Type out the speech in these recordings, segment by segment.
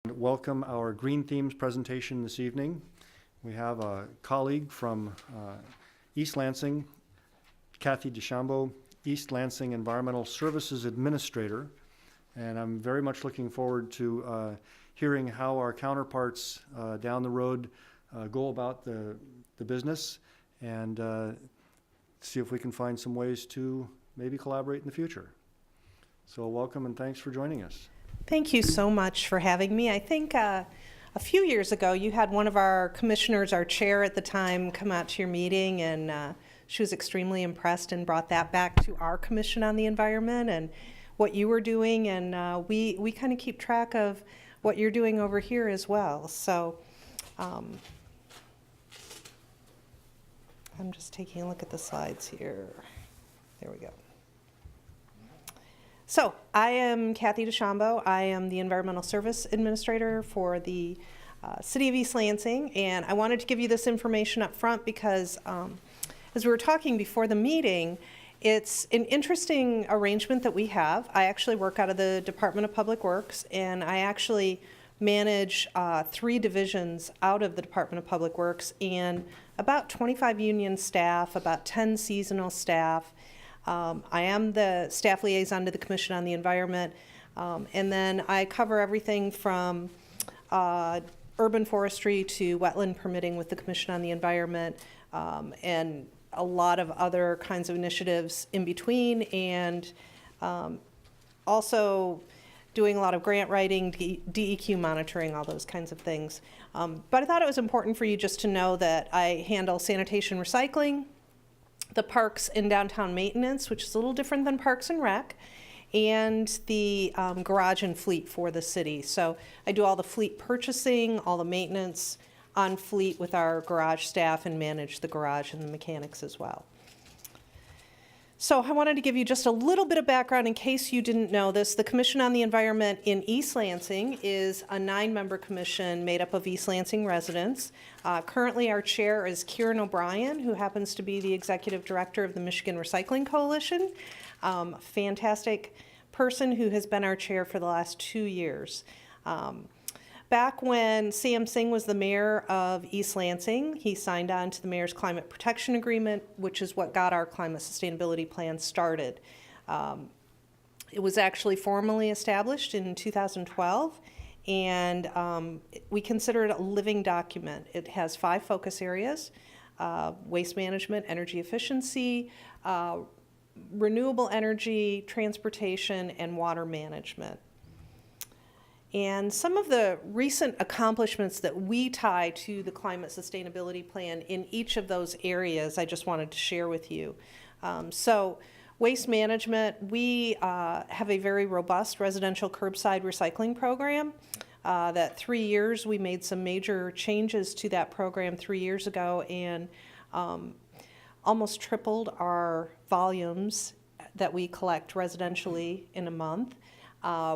Welcome our Green Themes presentation this evening. We have a colleague from East Lansing, Kathy DeChambeau, East Lansing Environmental Services Administrator, and I'm very much looking forward to hearing how our counterparts down the road go about the business and see if we can find some ways to maybe collaborate in the future. So welcome and thanks for joining us. Thank you so much for having me. I think a few years ago you had one of our commissioners, our chair at the time, come out to your meeting, and she was extremely impressed and brought that back to our Commission on the Environment and what you were doing, and we kind of keep track of what you're doing over here as well. So I'm just taking a look at the slides here. There we go. So I am Kathy DeChambeau. I am the Environmental Service Administrator for the City of East Lansing, and I wanted to give you this information up front because as we were talking before the meeting, it's an interesting arrangement that we have. I actually work out of the Department of Public Works, and I actually manage 3 divisions out of the Department of Public Works and about 25 union staff, about 10 seasonal staff. I am the staff liaison to the Commission on the Environment, and then I cover everything from urban forestry to wetland permitting with the Commission on the Environment, and a lot of other kinds of initiatives in between, and also doing a lot of grant writing, DEQ monitoring, all those kinds of things. But I thought it was important for you just to know that I handle sanitation recycling, the parks and downtown maintenance, which is a little different than Parks and Rec, and the garage and fleet for the city. So I do all the fleet purchasing, all the maintenance on fleet with our garage staff, and manage the garage and the mechanics as well. So I wanted to give you just a little bit of background in case you didn't know this. The Commission on the Environment in East Lansing is a 9-member commission made up of East Lansing residents. Currently our chair is Kieran O'Brien, who happens to be the executive director of the Michigan Recycling Coalition. Fantastic person who has been our chair for the last 2 years. Back when Sam Singh was the mayor of East Lansing, he signed on to the Mayor's Climate Protection Agreement, which is what got our climate sustainability plan started. It was actually formally established in 2012, and we consider it a living document. It has 5 focus areas: waste management, energy efficiency, renewable energy, transportation, and water management. And some of the recent accomplishments that we tie to the climate sustainability plan in each of those areas, I just wanted to share with you. So waste management, we have a very robust residential curbside recycling program. That 3 years, we made some major changes to that program 3 years ago, and almost tripled our volumes that we collect residentially in a month.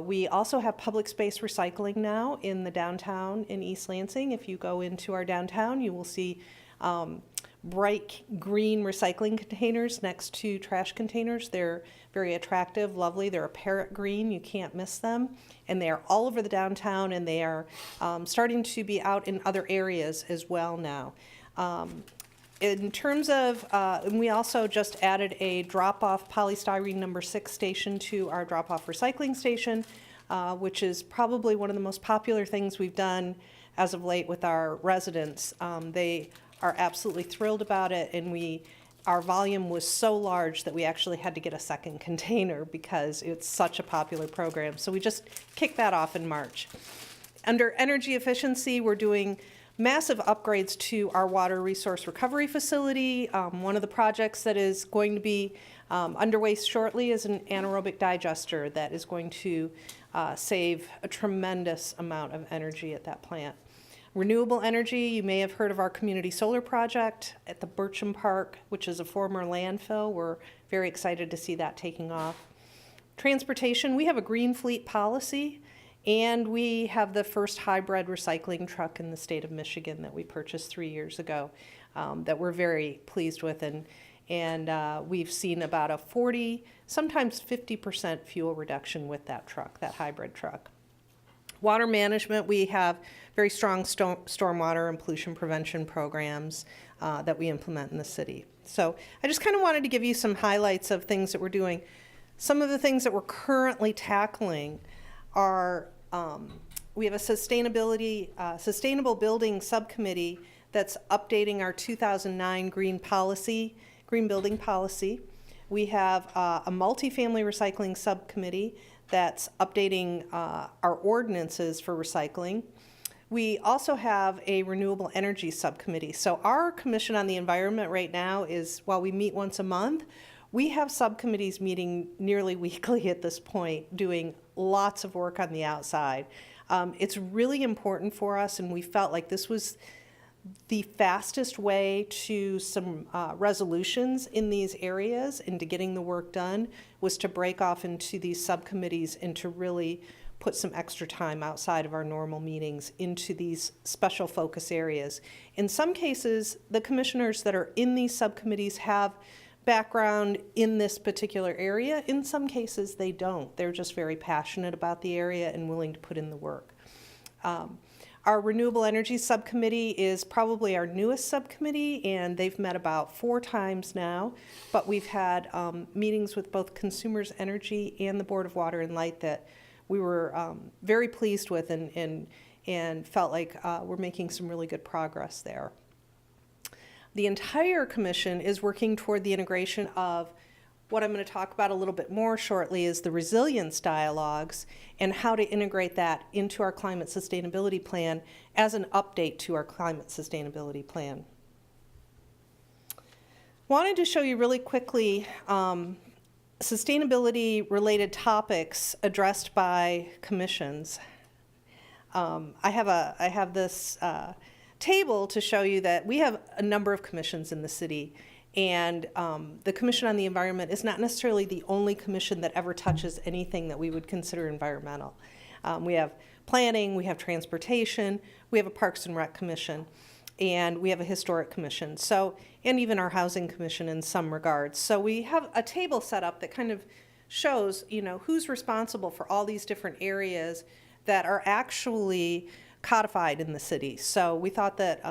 We also have public space recycling now in the downtown in East Lansing. If you go into our downtown, you will see bright green recycling containers next to trash containers. They're very attractive, lovely. They're a parrot green. You can't miss them. And they are all over the downtown, and they are starting to be out in other areas as well now. In terms of, and we also just added a drop-off polystyrene number 6 station to our drop-off recycling station, which is probably one of the most popular things we've done as of late with our residents. They are absolutely thrilled about it, and our volume was so large that we actually had to get a second container because it's such a popular program. So we just kicked that off in March. Under energy efficiency, we're doing massive upgrades to our water resource recovery facility. One of the projects that is going to be underway shortly is an anaerobic digester that is going to save a tremendous amount of energy at that plant. Renewable energy, you may have heard of our community solar project at the Burcham Park, which is a former landfill. We're very excited to see that taking off. Transportation, we have a green fleet policy, and we have the first hybrid recycling truck in the state of Michigan that we purchased 3 years ago that we're very pleased with, and we've seen about a 40, sometimes 50% fuel reduction with that truck, that hybrid truck. Water management, we have very strong stormwater and pollution prevention programs that we implement in the city. So I just kind of wanted to give you some highlights of things that we're doing. Some of the things that we're currently tackling are we have a sustainable building subcommittee that's updating our 2009 green building policy. We have a multifamily recycling subcommittee that's updating our ordinances for recycling. We also have a renewable energy subcommittee. So our Commission on the Environment right now is, while we meet once a month, we have subcommittees meeting nearly weekly at this point, doing lots of work on the outside. It's really important for us, and we felt like this was the fastest way to some resolutions in these areas and to getting the work done was to break off into these subcommittees and to really put some extra time outside of our normal meetings into these special focus areas. In some cases, the commissioners that are in these subcommittees have background in this particular area. In some cases, they don't. They're just very passionate about the area and willing to put in the work. Our Renewable Energy Subcommittee is probably our newest subcommittee, and they've met about 4 times now, but we've had meetings with both Consumers Energy and the Board of Water and Light that we were very pleased with and felt like we're making some really good progress there. The entire commission is working toward the integration of what I'm going to talk about a little bit more shortly is the resilience dialogues and how to integrate that into our climate sustainability plan as an update to our climate sustainability plan. Wanted to show you really quickly sustainability related topics addressed by commissions. I have this table to show you that we have a number of commissions in the city, and the Commission on the Environment is not necessarily the only commission that ever touches anything that we would consider environmental. We have planning, we have transportation, we have a Parks and Rec Commission, and we have a historic commission, so, and even our housing commission in some regards. So we have a table set up that kind of shows, you know, who's responsible for all these different areas that are actually codified in the city. So we thought that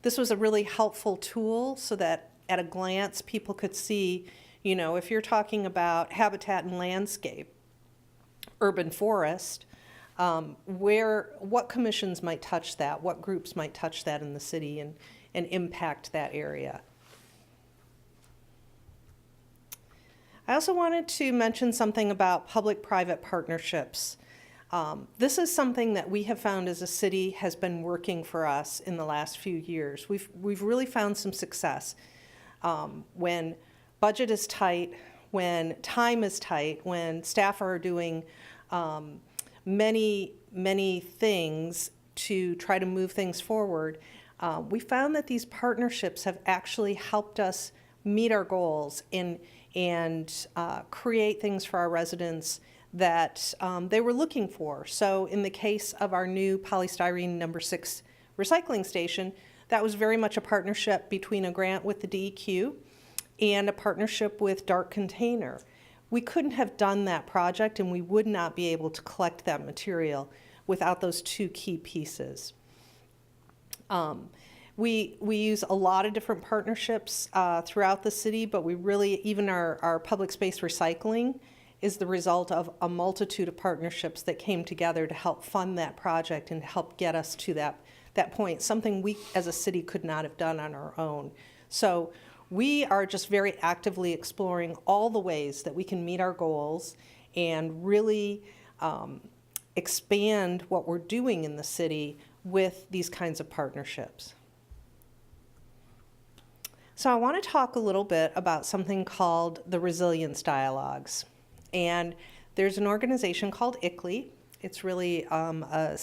this was a really helpful tool so that at a glance people could see, you know, if you're talking about habitat and landscape, urban forest, what commissions might touch that, what groups might touch that in the city and impact that area. I also wanted to mention something about public-private partnerships. This is something that we have found as a city has been working for us in the last few years. We've really found some success. When budget is tight, when time is tight, when staff are doing many things to try to move things forward, we found that these partnerships have actually helped us meet our goals and create things for our residents that they were looking for. So in the case of our new polystyrene number 6 recycling station, that was very much a partnership between a grant with the DEQ and a partnership with Dark Container. We couldn't have done that project, and we would not be able to collect that material without those 2 key pieces. We use a lot of different partnerships throughout the city, but we really, even our public space recycling is the result of a multitude of partnerships that came together to help fund that project and help get us to that point, something we as a city could not have done on our own. So we are just very actively exploring all the ways that we can meet our goals and really expand what we're doing in the city with these kinds of partnerships. So I want to talk a little bit about something called the Resilience Dialogues. And there's an organization called ICLEI. It's really a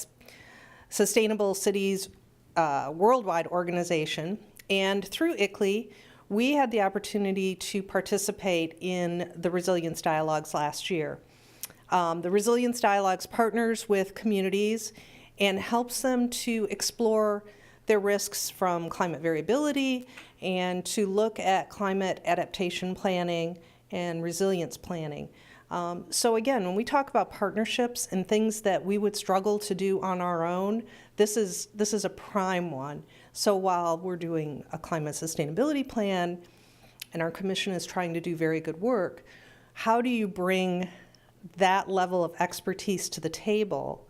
Sustainable Cities worldwide organization. And through ICLEI, we had the opportunity to participate in the Resilience Dialogues last year. The Resilience Dialogues partners with communities and helps them to explore their risks from climate variability and to look at climate adaptation planning and resilience planning. So again, when we talk about partnerships and things that we would struggle to do on our own, this is a prime one. So while we're doing a climate sustainability plan and our commission is trying to do very good work, how do you bring that level of expertise to the table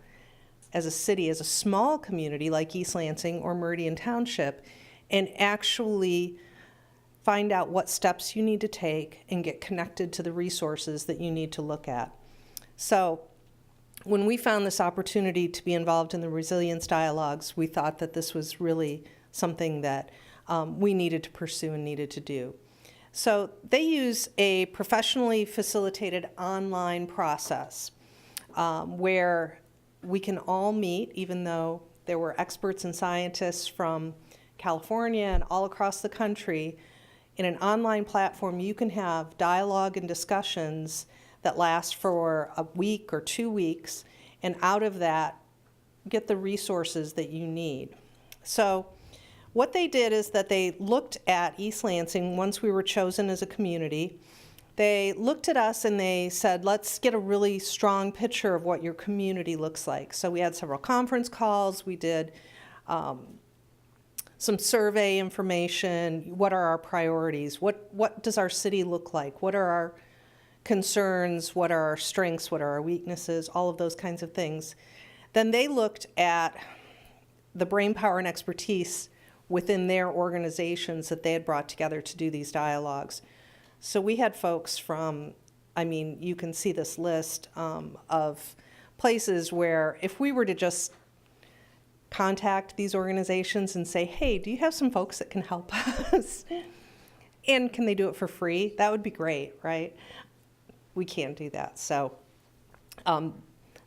as a city, as a small community like East Lansing or Meridian Township, and actually find out what steps you need to take and get connected to the resources that you need to look at? So when we found this opportunity to be involved in the resilience dialogues, we thought that this was really something that we needed to pursue and needed to do. So they use a professionally facilitated online process where we can all meet, even though there were experts and scientists from California and all across the country. In an online platform, you can have dialogue and discussions that last for a week or 2 weeks, and out of that, get the resources that you need. So what they did is that they looked at East Lansing once we were chosen as a community. They looked at us and they said, let's get a really strong picture of what your community looks like. So we had several conference calls, we did some survey information. What are our priorities? What does our city look like? What are our concerns? What are our strengths? What are our weaknesses? All of those kinds of things. Then they looked at the brainpower and expertise within their organizations that they had brought together to do these dialogues. So we had folks from, you can see this list of places where if we were to just contact these organizations and say, hey, do you have some folks that can help us? And can they do it for free? That would be great, right? We can't do that. So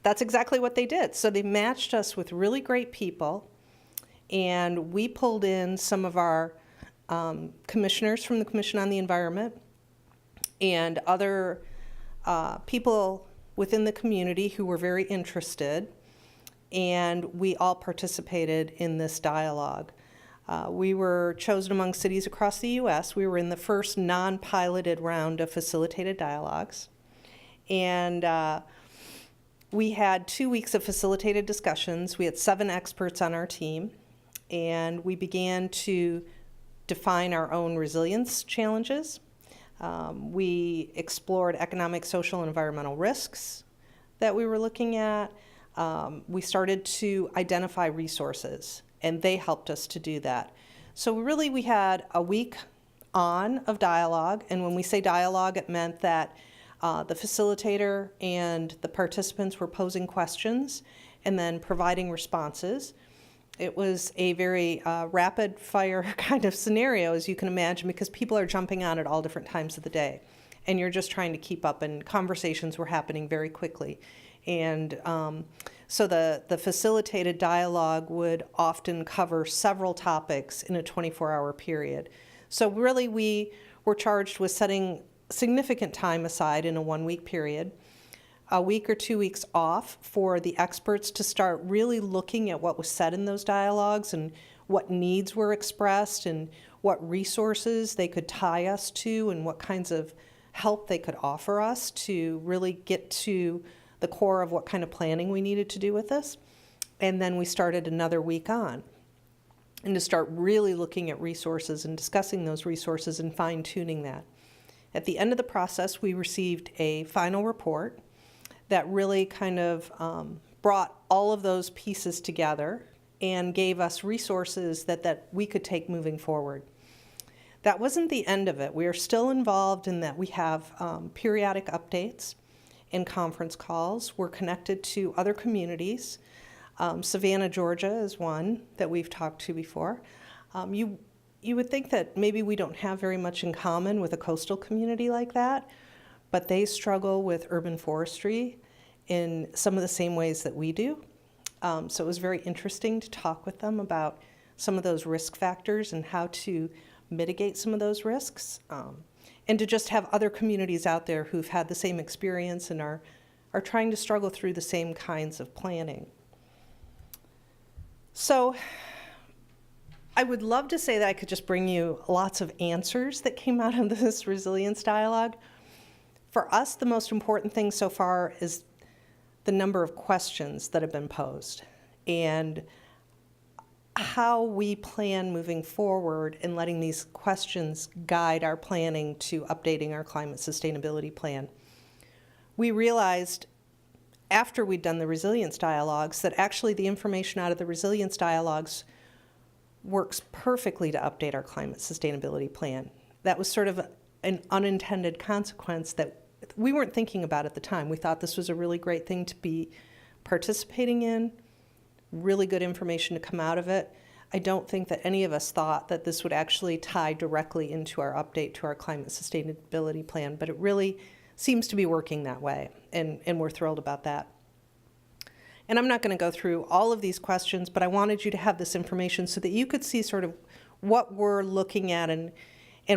that's exactly what they did. So they matched us with really great people, and we pulled in some of our commissioners from the Commission on the Environment and other people within the community who were very interested, and we all participated in this dialogue. We were chosen among cities across the U.S. We were in the first non-piloted round of facilitated dialogues, and we had 2 weeks of facilitated discussions. We had 7 experts on our team, and we began to define our own resilience challenges. We explored economic, social, and environmental risks that we were looking at. We started to identify resources, and they helped us to do that. So really we had a week on of dialogue, and when we say dialogue, it meant that the facilitator and the participants were posing questions and then providing responses. It was a very rapid fire kind of scenario, as you can imagine, because people are jumping on at all different times of the day, and you're just trying to keep up, and conversations were happening very quickly. And so the facilitated dialogue would often cover several topics in a 24-hour period. So really we were charged with setting significant time aside in a 1-week period, a week or 2 weeks off for the experts to start really looking at what was said in those dialogues and what needs were expressed and what resources they could tie us to and what kinds of help they could offer us to really get to the core of what kind of planning we needed to do with this. And then we started another week on, and to start really looking at resources and discussing those resources and fine-tuning that. At the end of the process, we received a final report that really kind of brought all of those pieces together and gave us resources that we could take moving forward. That wasn't the end of it. We are still involved in that. We have periodic updates and conference calls. We're connected to other communities. Savannah, Georgia is one that we've talked to before. You would think that maybe we don't have very much in common with a coastal community like that, but they struggle with urban forestry in some of the same ways that we do. So it was very interesting to talk with them about some of those risk factors and how to mitigate some of those risks. And to just have other communities out there who've had the same experience and are trying to struggle through the same kinds of planning. So I would love to say that I could just bring you lots of answers that came out of this resilience dialogue, For us, the most important thing so far is the number of questions that have been posed and how we plan moving forward in letting these questions guide our planning to updating our climate sustainability plan. We realized after we'd done the resilience dialogues that actually the information out of the resilience dialogues works perfectly to update our climate sustainability plan. That was sort of an unintended consequence that we weren't thinking about at the time. We thought this was a really great thing to be participating in, really good information to come out of it. I don't think that any of us thought that this would actually tie directly into our update to our climate sustainability plan, but it really seems to be working that way, and we're thrilled about that. And I'm not going to go through all of these questions, but I wanted you to have this information so that you could see sort of what we're looking at and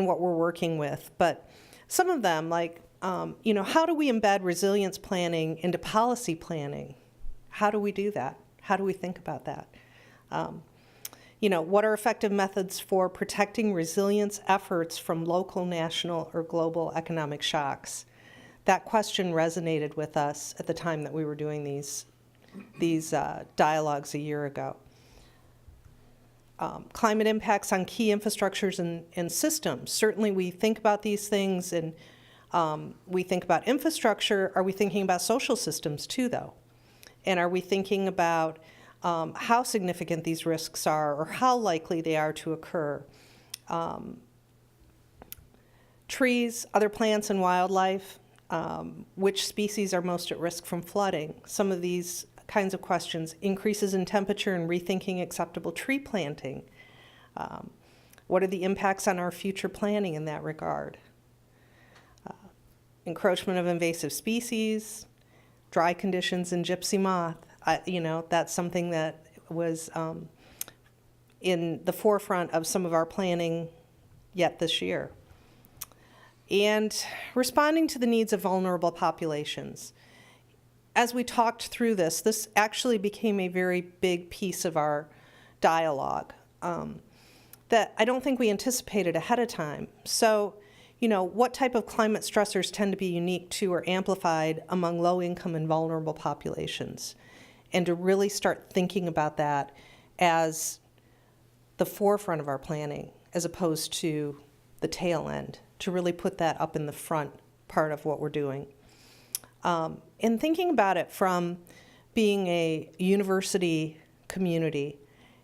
what we're working with. But some of them, like, how do we embed resilience planning into policy planning? How do we do that? How do we think about that? What are effective methods for protecting resilience efforts from local, national, or global economic shocks? That question resonated with us at the time that we were doing these dialogues a year ago. Climate impacts on key infrastructures and systems. Certainly we think about these things and we think about infrastructure. Are we thinking about social systems too, though? And are we thinking about how significant these risks are or how likely they are to occur? Trees, other plants and wildlife, which species are most at risk from flooding? Some of these kinds of questions. Increases in temperature and rethinking acceptable tree planting. What are the impacts on our future planning in that regard? Encroachment of invasive species, dry conditions in gypsy moth. That's something that was in the forefront of some of our planning yet this year. And responding to the needs of vulnerable populations. As we talked through this actually became a very big piece of our dialogue that I don't think we anticipated ahead of time. So, what type of climate stressors tend to be unique to or amplified among low-income and vulnerable populations? And to really start thinking about that as the forefront of our planning, as opposed to the tail end, to really put that up in the front part of what we're doing. And thinking about it from being a university community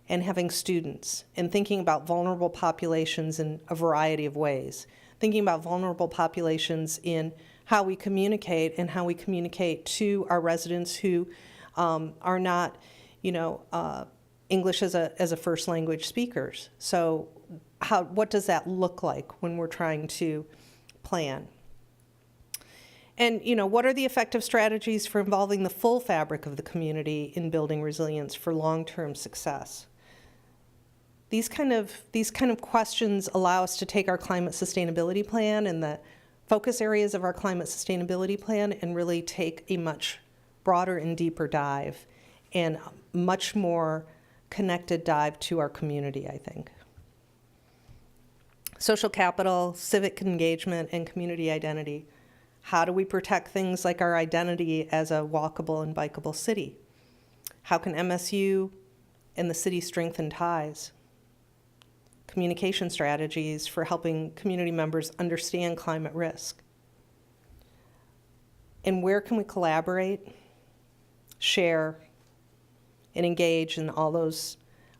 and having students, and thinking about vulnerable populations in a variety of ways, thinking about vulnerable populations in how we communicate and how we communicate to our residents who are not, English as a first language speakers. So what does that look like when we're trying to plan? And, what are the effective strategies for involving the full fabric of the community in building resilience for long-term success? These kind of questions allow us to take our climate sustainability plan and the focus areas of our climate sustainability plan and really take a much broader and deeper dive and a much more connected dive to our community, I think. Social capital, civic engagement, and community identity. How do we protect things like our identity as a walkable and bikeable city? How can MSU and the city strengthen ties? Communication strategies for helping community members understand climate risk. And where can we collaborate, share, and engage in all those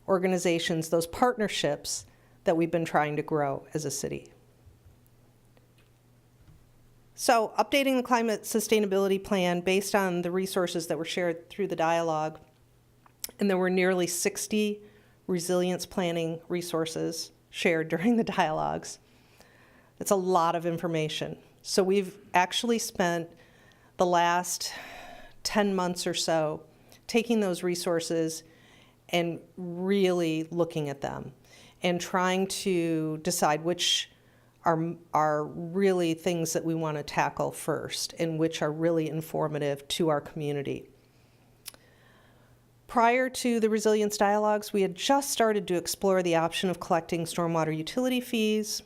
organizations, those partnerships that we've been trying to grow as a city? So, updating the climate sustainability plan based on the resources that were shared through the dialogue, and there were nearly 60 resilience planning resources shared during the dialogues. That's a lot of information. So we've actually spent the last 10 months or so taking those resources and really looking at them and trying to decide which are really things that we want to tackle first and which are really informative to our community. Prior to the resilience dialogues, we had just started to explore the option of collecting stormwater utility fees.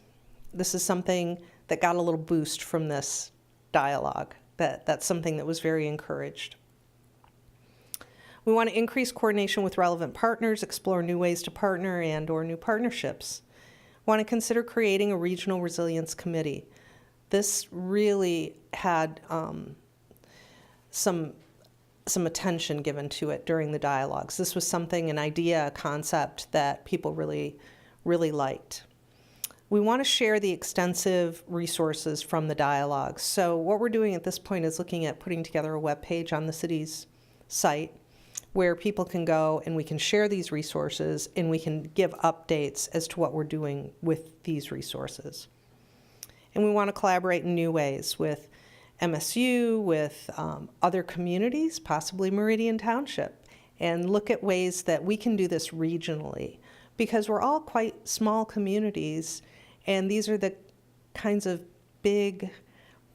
This is something that got a little boost from this dialogue. That's something that was very encouraged. We want to increase coordination with relevant partners, explore new ways to partner and/or new partnerships. Want to consider creating a regional resilience committee. This really had some attention given to it during the dialogues. This was something, an idea, a concept that people really, really liked. We want to share the extensive resources from the dialogues. So what we're doing at this point is looking at putting together a web page on the city's site where people can go and we can share these resources and we can give updates as to what we're doing with these resources. And we want to collaborate in new ways with MSU, with other communities, possibly Meridian Township, and look at ways that we can do this regionally, because we're all quite small communities, and these are the kinds of big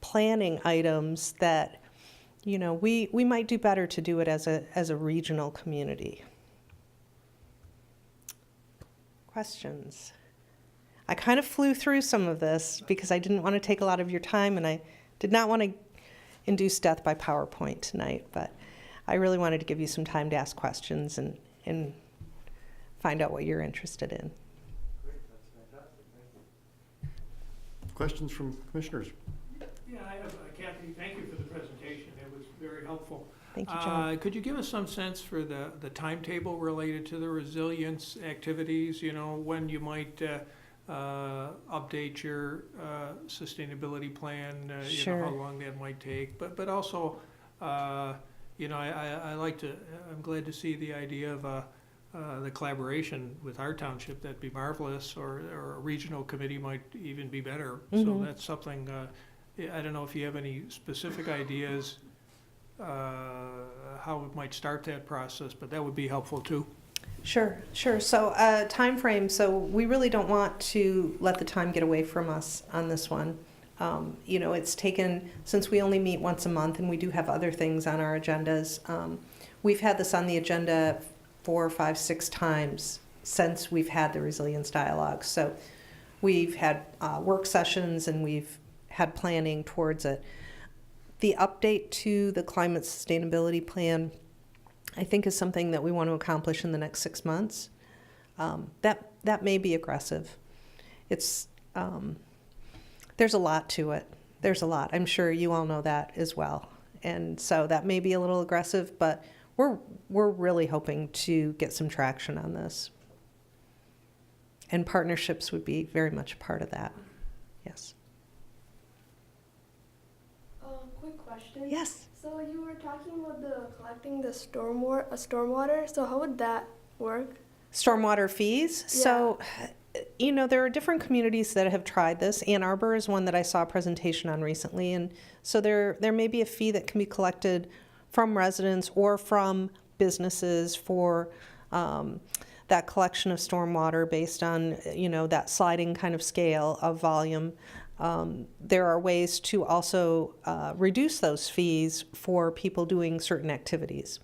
planning items that, you know, we might do better to do it as a regional community. Questions? I kind of flew through some of this because I didn't want to take a lot of your time, and I did not want to induce death by PowerPoint tonight, but I really wanted to give you some time to ask questions and find out what you're interested in. Great, that's fantastic. Thank you. Questions from commissioners? Yeah, I have, Kathy, thank you for the presentation. It was very helpful. Thank you, John. Could you give us some sense for the timetable related to the resilience activities? You know, when you might update your sustainability plan, Sure. you know, how long that might take. But also, you know, I'm glad to see the idea of the collaboration with our township. That'd be marvelous, or a regional committee might even be better. So that's something, I don't know if you have any specific ideas how it might start that process, but that would be helpful too. Sure. So time frame, so we really don't want to let the time get away from us on this one. You know, it's taken, since we only meet once a month and we do have other things on our agendas, we've had this on the agenda 4, 5, 6 times since we've had the resilience dialogue. So we've had work sessions and we've had planning towards it. The update to the climate sustainability plan, I think, is something that we want to accomplish in the next 6 months. That may be aggressive. It's there's a lot to it. There's a lot. I'm sure you all know that as well. And so that may be a little aggressive, but we're really hoping to get some traction on this. And partnerships would be very much a part of that. Yes. Quick question. Yes. So you were talking about collecting the stormwater. So how would that work? Stormwater fees. Yeah. So, you know, there are different communities that have tried this. Ann Arbor is one that I saw a presentation on recently. And so there may be a fee that can be collected from residents or from businesses for that collection of stormwater based on, you know, that sliding kind of scale of volume. There are ways to also reduce those fees for people doing certain activities.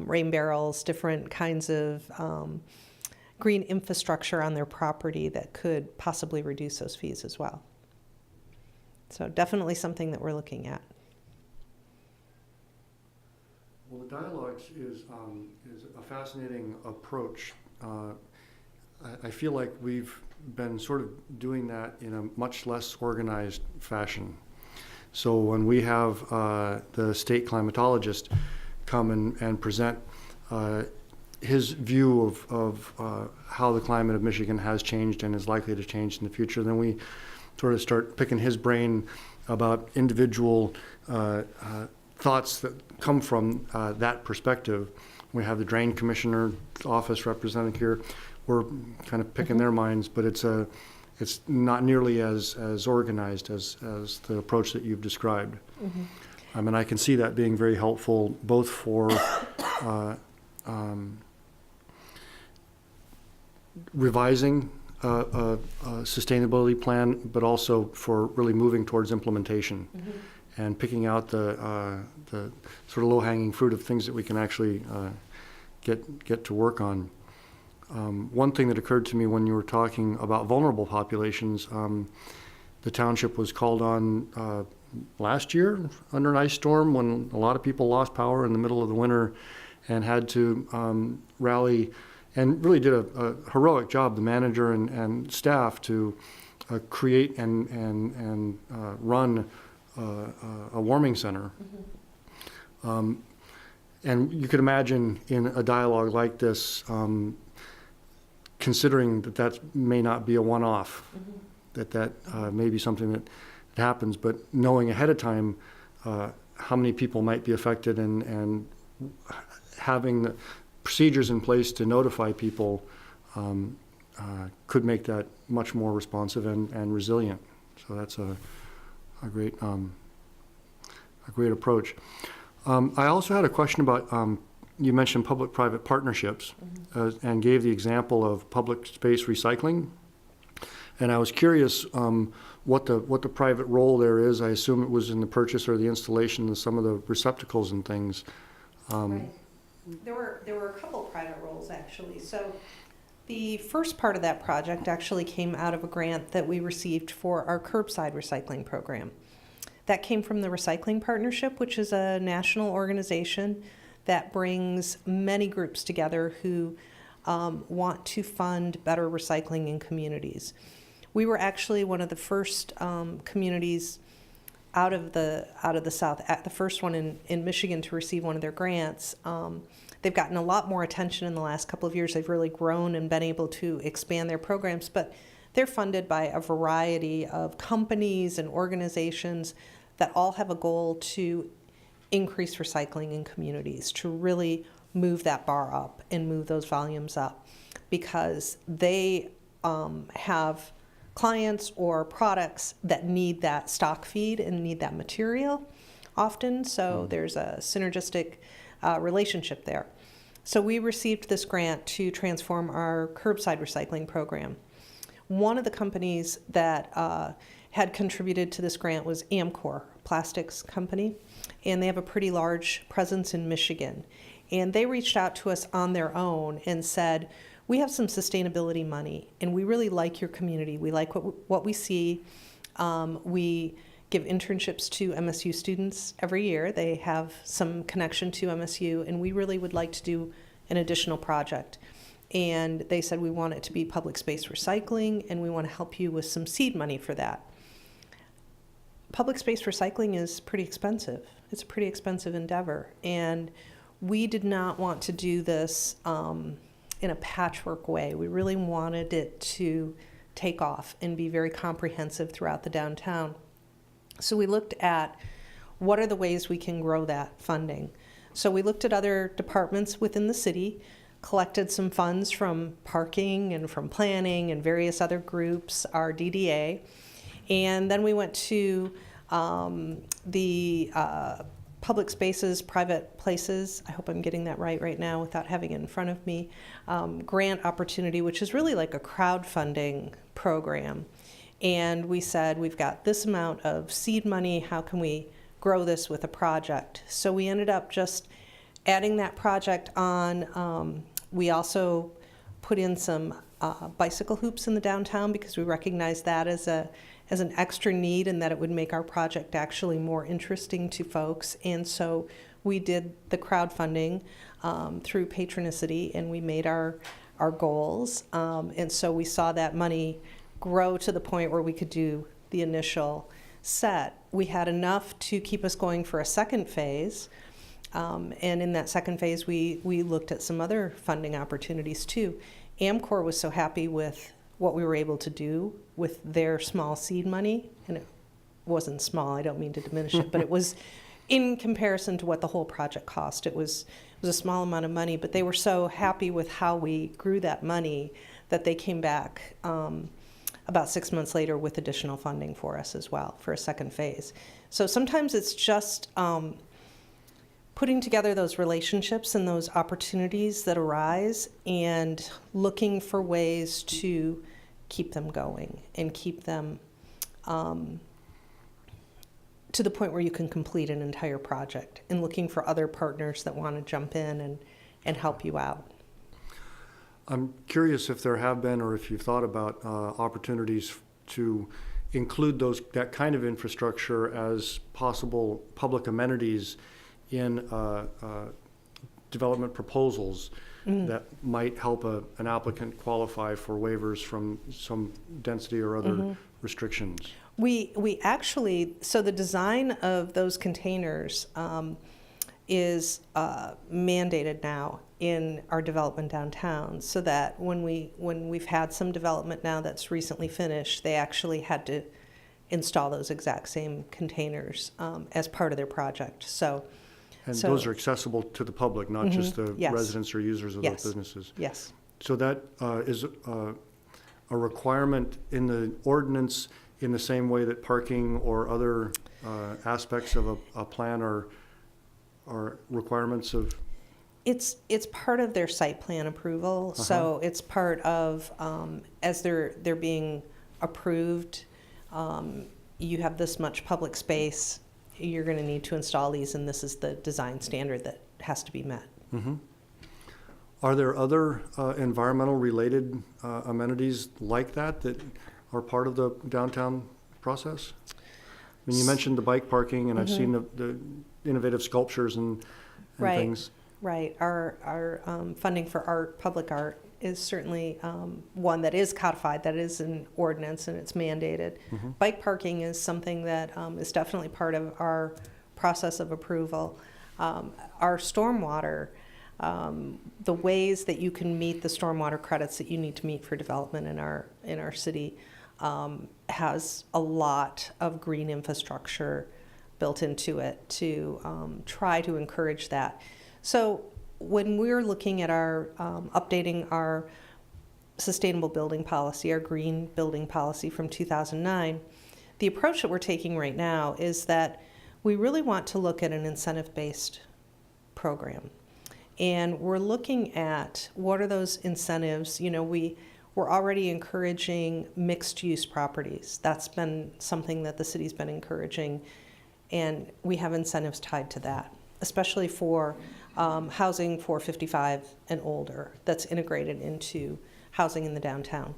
Rain barrels, different kinds of green infrastructure on their property that could possibly reduce those fees as well. So definitely something that we're looking at. Well, the dialogues is a fascinating approach. I feel like we've been sort of doing that in a much less organized fashion. So when we have the state climatologist come and present his view of how the climate of Michigan has changed and is likely to change in the future, then we sort of start picking his brain about individual thoughts that come from that perspective. We have the Drain Commissioner office represented here. We're kind of picking their minds, but it's not nearly as organized as the approach that you've described. I mean, I can see that being very helpful both for revising a sustainability plan, but also for really moving towards implementation and picking out the sort of low-hanging fruit of things that we can actually get to work on. One thing that occurred to me when you were talking about vulnerable populations, the township was called on last year under an ice storm when a lot of people lost power in the middle of the winter and had to rally and really did a heroic job, the manager and staff, to create and run a warming center. And you could imagine in a dialogue like this, considering that that may not be a one-off, that may be something that happens, but knowing ahead of time how many people might be affected and having the procedures in place to notify people could make that much more responsive and resilient. So that's a great approach. I also had a question about, you mentioned public-private partnerships and gave the example of public space recycling. And I was curious what the private role there is. I assume it was in the purchase or the installation of some of the receptacles and things. Right. There were a couple private roles, actually. So the first part of that project actually came out of a grant that we received for our Curbside Recycling program. That came from the Recycling Partnership, which is a national organization that brings many groups together who want to fund better recycling in communities. We were actually one of the first communities out of the South, the first one in Michigan to receive one of their grants. They've gotten a lot more attention in the last couple of years. They've really grown and been able to expand their programs, but they're funded by a variety of companies and organizations that all have a goal to increase recycling in communities, to really move that bar up and move those volumes up, because they have clients or products that need that stock feed and need that material often. So there's a synergistic relationship there. So we received this grant to transform our curbside recycling program. One of the companies that had contributed to this grant was Amcor, plastics company, and they have a pretty large presence in Michigan. And they reached out to us on their own and said, we have some sustainability money, and we really like your community. We like what we see. We give internships to MSU students every year. They have some connection to MSU, and we really would like to do an additional project. And they said, we want it to be public space recycling, and we want to help you with some seed money for that. Public space recycling is pretty expensive. It's a pretty expensive endeavor. And we did not want to do this in a patchwork way. We really wanted it to take off and be very comprehensive throughout the downtown. So we looked at what are the ways we can grow that funding. So we looked at other departments within the city, collected some funds from parking and from planning and various other groups, our DDA, and then we went to the public spaces, private places, I hope I'm getting that right now without having it in front of me, grant opportunity, which is really like a crowdfunding program. And we said, we've got this amount of seed money, how can we grow this with a project? So we ended up just adding that project on. We also put in some bicycle hoops in the downtown because we recognized that as an extra need and that it would make our project actually more interesting to folks. And so we did the crowdfunding through Patronicity, and we made our goals. And so we saw that money grow to the point where we could do the initial set. We had enough to keep us going for a second phase. And in that second phase, we looked at some other funding opportunities too. Amcor was so happy with what we were able to do with their small seed money, and it wasn't small, I don't mean to diminish it, but it was in comparison to what the whole project cost. It was a small amount of money, but they were so happy with how we grew that money that they came back about 6 months later with additional funding for us as well for a second phase. So sometimes it's just putting together those relationships and those opportunities that arise and looking for ways to keep them going and keep them to the point where you can complete an entire project, and looking for other partners that want to jump in and help you out. I'm curious if there have been, or if you've thought about opportunities to include that kind of infrastructure as possible public amenities in development proposals that might help an applicant qualify for waivers from some density or other restrictions. We actually, so the design of those containers is mandated now in our development downtown, so that when we've had some development now that's recently finished, they actually had to install those exact same containers as part of their project. And So- those are accessible to the public, not just the Yes. residents or users of Yes. those businesses. Yes. So that is a requirement in the ordinance in the same way that parking or other aspects of a plan are requirements of? It's part of their site plan approval, so it's part of, as they're being approved, you have this much public space, you're gonna need to install these, and this is the design standard that has to be met. Are there other environmental-related amenities like that are part of the downtown process? I mean, you mentioned the bike parking, and I've seen the innovative sculptures and Right. things. Right, our funding for art, public art, is certainly one that is codified, that is an ordinance, and it's mandated. Bike parking is something that is definitely part of our process of approval. Our stormwater, the ways that you can meet the stormwater credits that you need to meet for development in our city has a lot of green infrastructure built into it to try to encourage that. So when we're looking at our updating our sustainable building policy, our green building policy from 2009, the approach that we're taking right now is that we really want to look at an incentive-based program. And we're looking at what are those incentives. You know, we're already encouraging mixed-use properties. That's been something that the city's been encouraging, and we have incentives tied to that, especially for housing for 55 and older that's integrated into housing in the downtown.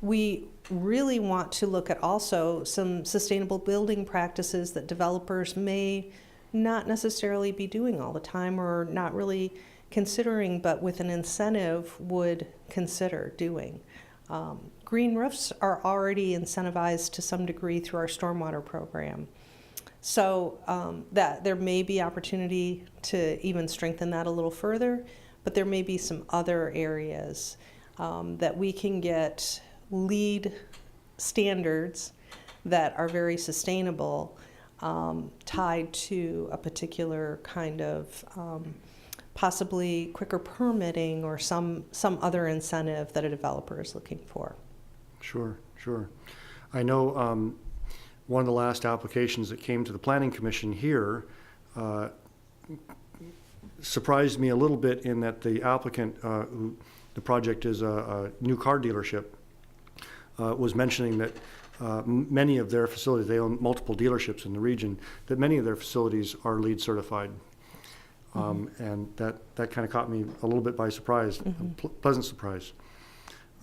We really want to look at also some sustainable building practices that developers may not necessarily be doing all the time or not really considering, but with an incentive would consider doing. Green roofs are already incentivized to some degree through our stormwater program. So that there may be opportunity to even strengthen that a little further, but there may be some other areas that we can get LEED standards that are very sustainable tied to a particular kind of possibly quicker permitting or some other incentive that a developer is looking for. Sure. I know one of the last applications that came to the Planning Commission here surprised me a little bit in that the applicant, who the project is a new car dealership, was mentioning that many of their facilities, they own multiple dealerships in the region, that many of their facilities are LEED certified. And that kind of caught me a little bit by surprise, a pleasant surprise.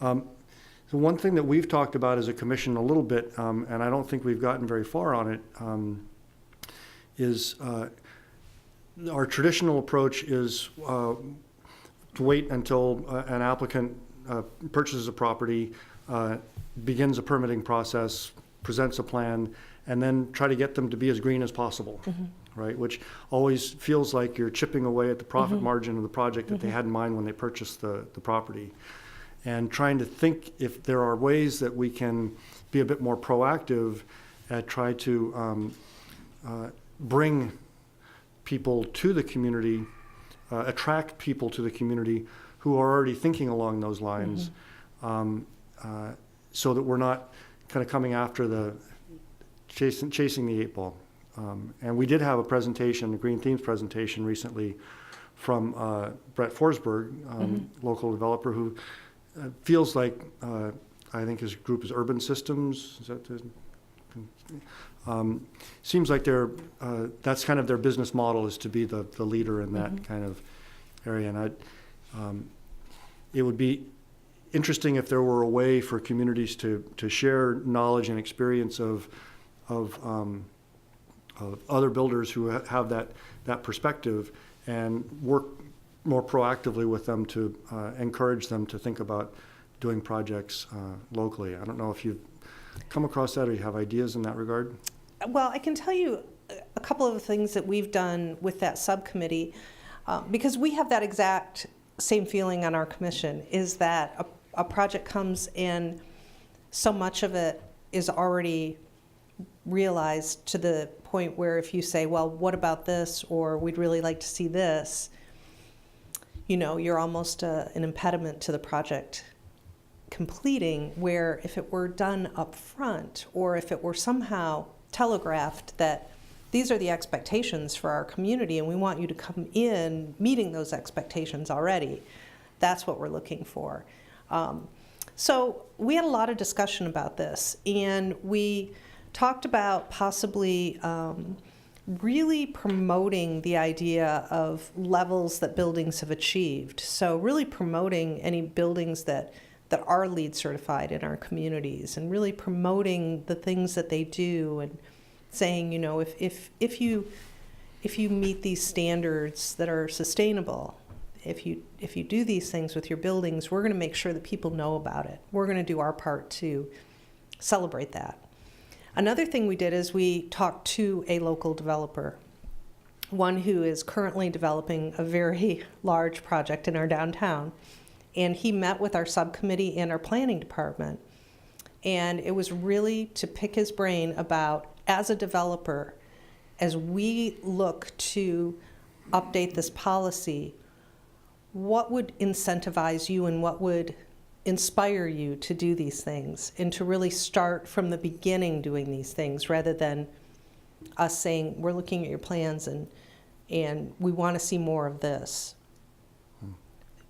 So one thing that we've talked about as a commission a little bit, and I don't think we've gotten very far on it, is our traditional approach is to wait until an applicant purchases a property, begins a permitting process, presents a plan, and then try to get them to be as green as possible, right? Which always feels like you're chipping away at the profit margin of the project that they had in mind when they purchased the property. And trying to think if there are ways that we can be a bit more proactive at try to bring people to the community, attract people to the community who are already thinking along those lines, so that we're not kind of coming after chasing the 8 ball. And we did have a presentation, a Green Themes presentation recently from Brett Forsberg, local developer who feels like, I think his group is Urban Systems, is that seems like that's kind of their business model, is to be the leader in that kind of area. And it would be interesting if there were a way for communities to share knowledge and experience of other builders who have that perspective, and work more proactively with them to encourage them to think about doing projects locally. I don't know if you've come across that or you have ideas in that regard. Well, I can tell you a couple of things that we've done with that subcommittee, because we have that exact same feeling on our commission, is that a project comes in, so much of it is already realized to the point where if you say, well, what about this, or we'd really like to see this, you know, you're almost an impediment to the project completing, where if it were done up front, or if it were somehow telegraphed that these are the expectations for our community and we want you to come in meeting those expectations already, that's what we're looking for. So we had a lot of discussion about this, and we talked about possibly really promoting the idea of levels that buildings have achieved. So really promoting any buildings that are LEED certified in our communities, and really promoting the things that they do, and saying, you know, if you meet these standards that are sustainable, if you do these things with your buildings, we're going to make sure that people know about it. We're going to do our part to celebrate that. Another thing we did is we talked to a local developer, one who is currently developing a very large project in our downtown. And he met with our subcommittee and our planning department. And it was really to pick his brain about, as a developer, as we look to update this policy, what would incentivize you and what would inspire you to do these things, and to really start from the beginning doing these things, rather than us saying, we're looking at your plans and we want to see more of this,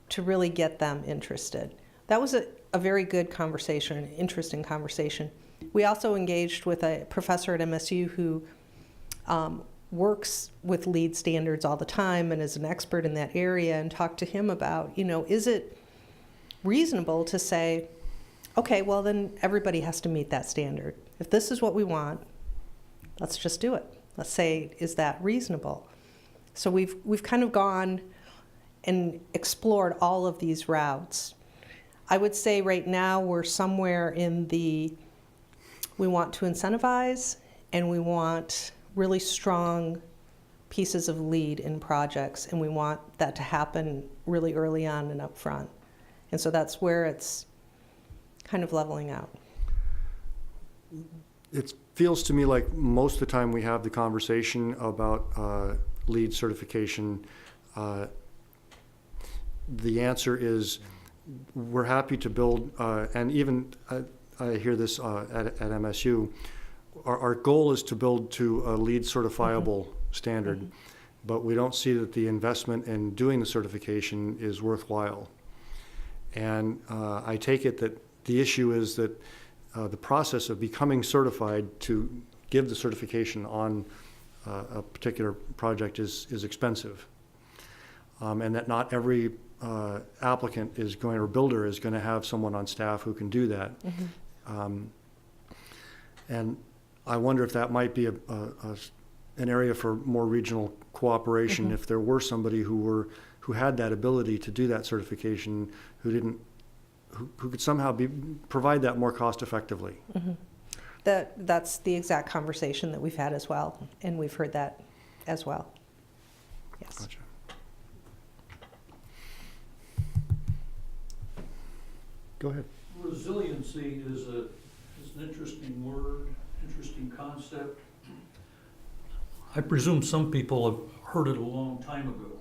to really get them interested. That was a very good conversation, an interesting conversation. We also engaged with a professor at MSU who works with LEED standards all the time and is an expert in that area, and talked to him about, you know, is it reasonable to say, okay, well then everybody has to meet that standard. If this is what we want, let's just do it. Let's say, is that reasonable? So we've kind of gone and explored all of these routes. I would say right now we're somewhere in we want to incentivize, and we want really strong pieces of LEED in projects, and we want that to happen really early on and up front. And so that's where it's kind of leveling out. It feels to me like most of the time we have the conversation about LEED certification, the answer is we're happy to build, and even I hear this at MSU, our goal is to build to a LEED certifiable standard, but we don't see that the investment in doing the certification is worthwhile. And I take it that the issue is that the process of becoming certified to give the certification on a particular project is expensive, and that not every applicant is going, or builder is going to have someone on staff who can do that. And I wonder if that might be an area for more regional cooperation, if there were somebody who had that ability to do that certification, who could somehow provide that more cost effectively. That's the exact conversation that we've had as well, and we've heard that as well. Yes. Gotcha. Go ahead. Resiliency is an interesting word, interesting concept. I presume some people have heard it a long time ago.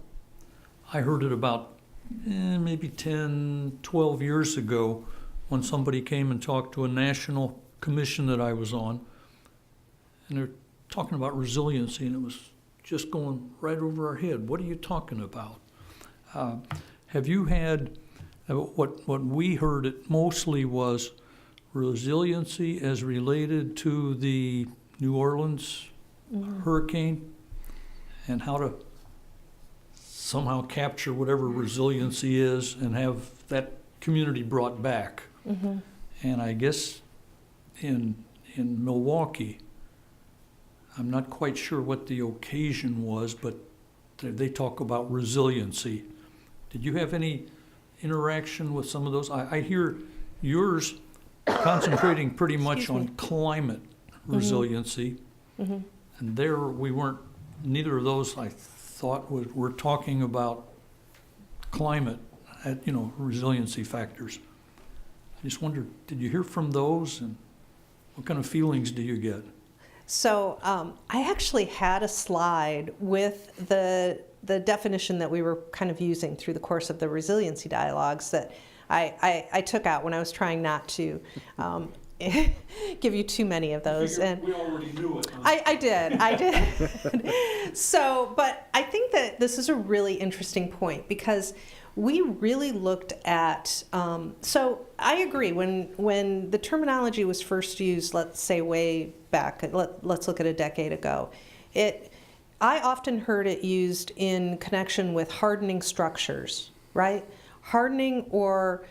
I heard it about maybe 10, 12 years ago when somebody came and talked to a national commission that I was on, and they're talking about resiliency, and it was just going right over our head. What are you talking about? Have you had, what we heard it mostly was resiliency as related to the New Orleans hurricane, and how to somehow capture whatever resiliency is and have that community brought back. And I guess in Milwaukee, I'm not quite sure what the occasion was, but they talk about resiliency. Did you have any interaction with some of those? I hear yours concentrating pretty much Excuse on me. climate resiliency. And there we weren't, neither of those I thought were talking about climate, resiliency factors. I just wondered, did you hear from those, and what kind of feelings do you get? So I actually had a slide with the definition that we were kind of using through the course of the resiliency dialogues that I took out when I was trying not to give you too many of those. And we already knew it. Huh? I did. So, but I think that this is a really interesting point because we really looked at, so I agree, when the terminology was first used, let's say way back, let's look at a decade ago, I often heard it used in connection with hardening structures, right? Hardening or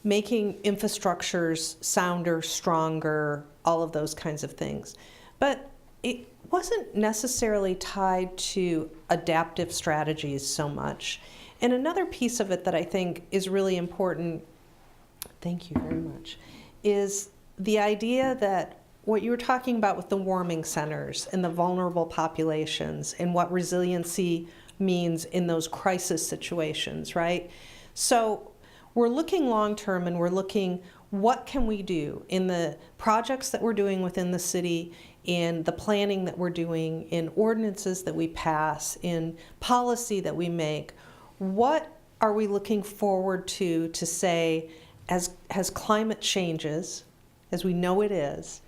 making infrastructures sounder, stronger, all of those kinds of things. But it wasn't necessarily tied to adaptive strategies so much. And another piece of it that I think is really important, thank you very much, is the idea that what you were talking about with the warming centers and the vulnerable populations and what resiliency means in those crisis situations, right? So we're looking long-term and we're looking, what can we do in the projects that we're doing within the city, in the planning that we're doing, in ordinances that we pass, in policy that we make? What are we looking forward to say, as climate changes, as we know it is,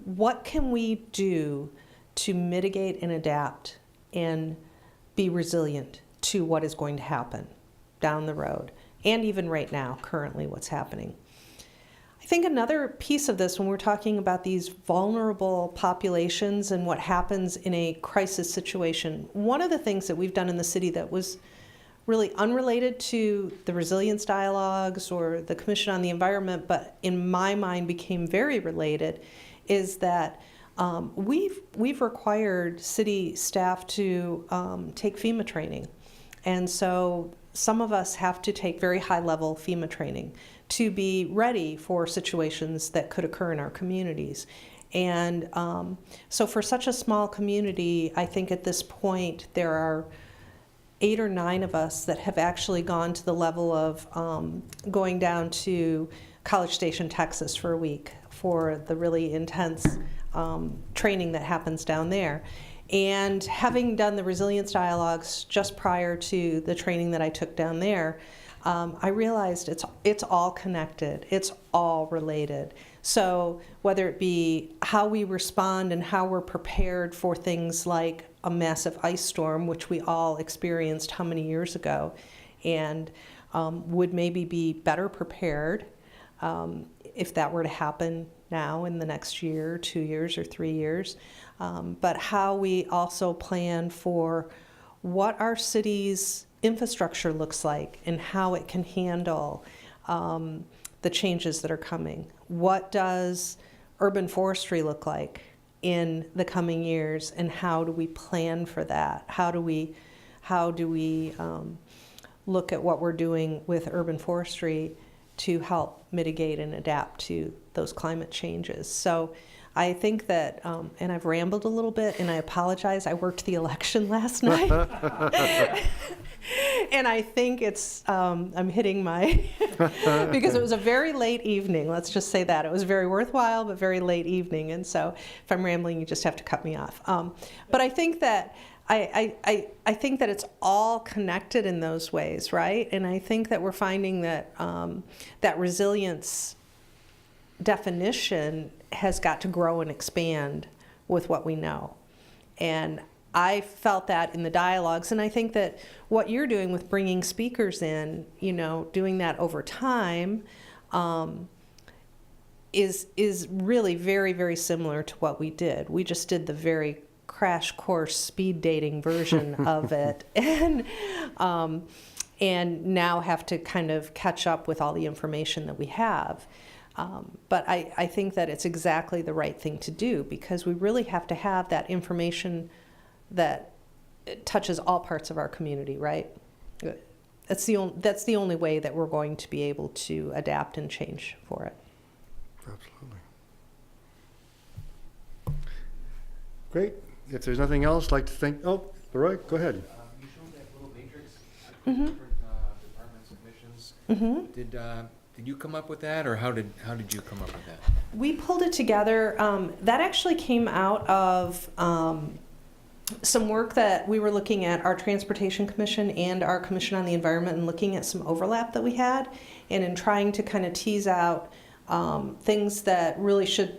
what can we do to mitigate and adapt and be resilient to what is going to happen down the road, and even right now, currently what's happening? I think another piece of this, when we're talking about these vulnerable populations and what happens in a crisis situation, one of the things that we've done in the city that was really unrelated to the resilience dialogues or the Commission on the Environment, but in my mind became very related, is that we've required city staff to take FEMA training. And so some of us have to take very high-level FEMA training to be ready for situations that could occur in our communities. And so for such a small community, I think at this point there are 8 or 9 of us that have actually gone to the level of going down to College Station, Texas for a week for the really intense training that happens down there. And having done the resilience dialogues just prior to the training that I took down there, I realized it's all connected, it's all related. So whether it be how we respond and how we're prepared for things like a massive ice storm, which we all experienced how many years ago, and would maybe be better prepared if that were to happen now in the next year, 2 years, or 3 years. But how we also plan for what our city's infrastructure looks like and how it can handle the changes that are coming. What does urban forestry look like in the coming years, and how do we plan for that? How do we look at what we're doing with urban forestry to help mitigate and adapt to those climate changes? So I think that, and I've rambled a little bit, and I apologize, I worked the election last night. And I think it's, I'm hitting my, because it was a very late evening, let's just say that. It was very worthwhile, but very late evening. And so if I'm rambling, you just have to cut me off. But I think that, I think that it's all connected in those ways, right? And I think that we're finding that that resilience definition has got to grow and expand with what we know. And I felt that in the dialogues, and I think that what you're doing with bringing speakers in, doing that over time, is really very, very similar to what we did. We just did the very crash course speed dating version of it, and now have to kind of catch up with all the information that we have. But I think that it's exactly the right thing to do, because we really have to have that information that touches all parts of our community, right? That's the only way that we're going to be able to adapt and change for it. Absolutely. Great. If there's nothing else, I'd like to thank, oh, Leroy, go ahead. You showed that little matrix, Mhm. different departments and commissions. Mm-hmm. Did you come up with that, or how did you come up with that? We pulled it together. That actually came out of some work that we were looking at our Transportation Commission and our Commission on the Environment, and looking at some overlap that we had, and in trying to kind of tease out things that really should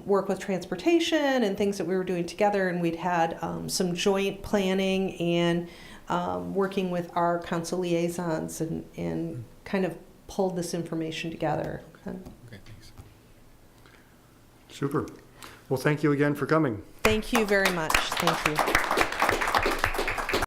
work with transportation, and things that we were doing together. And we'd had some joint planning and working with our council liaisons, and kind of pulled this information together. Okay, thanks. Super. Well, thank you again for coming. Thank you very much. Thank you.